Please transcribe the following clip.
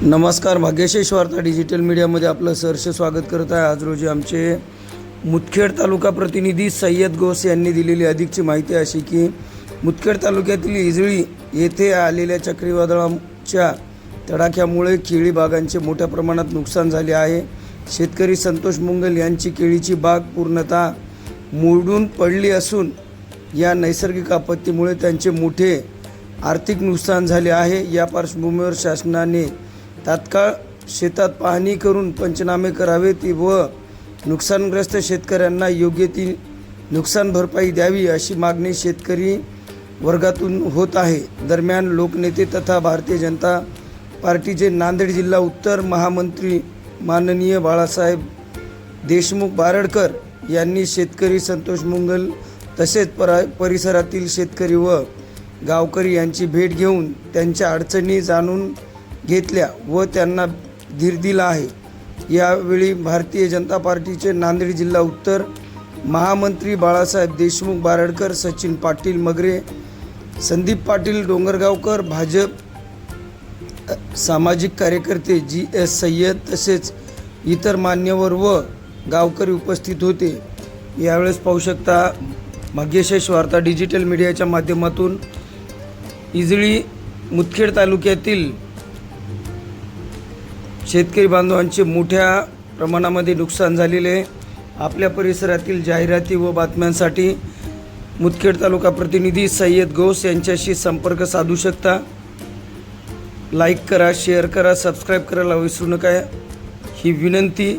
नमस्कार, भाग्यशेष वार्ता डिजिटल मीडियामध्ये आपलं सहर्ष स्वागत करत आहे। आज रोजी आमचे मुदखेड तालुका प्रतिनिधी सय्यद घोष यांनी दिलेली अधिकची माहिती अशी की मुदखेड तालुक्यातील इजळी येथे आलेल्या चक्रीवादळाच्या तडाख्यामुळे केळी बागांचे मोठ्या प्रमाणात नुकसान झाले आहे। शेतकरी संतोष मुंगल यांची केळीची बाग पूर्णतः मुरडून पडली असून या नैसर्गिक आपत्तीमुळे त्यांचे मोठे आर्थिक नुकसान झाले आहे। या पार्श्वभूमीवर शासनाने तात्काळ शेतात पाहणी करून पंचनामे करावेत व नुकसानग्रस्त शेतकऱ्यांना योग्य ती नुकसान भरपाई द्यावी अशी मागणी शेतकरी वर्गातून होत आहे। दरम्यान लोकनेते तथा भारतीय जनता पार्टीचे नांदेड जिल्हा उत्तर महामंत्री माननीय बाळासाहेब देशमुख बारडकर यांनी शेतकरी संतोष मुंगल तसेच परिसरातील शेतकरी व गावकरी यांची भेट घेऊन त्यांच्या अडचणी जाणून घेतल्या व त्यांना धीर दिला आहे। यावेळी भारतीय जनता पार्टीचे नांदेड जिल्हा उत्तर महामंत्री बाळासाहेब देशमुख बारडकर, सचिन पाटील मगरे, संदीप पाटील डोंगरगावकर, भाजप सामाजिक कार्यकर्ते GS सय्यद तसेच इतर मान्यवर व गावकरी उपस्थित होते। यावेळेस पाहू शकता भाग्यशेष वार्ता डिजिटल मीडियाच्या माध्यमातून इजळी मुदखेड तालुक्यातील शेतकरी बांधवांचे मोठ्या प्रमाणामध्ये नुकसान झालेले आहे। आपल्या परिसरातील जाहिराती व बातम्यांसाठी मुदखेड तालुका प्रतिनिधी सय्यद घोष यांच्याशी संपर्क साधू शकता। लाईक करा, शेअर करा, सबस्क्राईब करायला विसरू नका ही विनंती।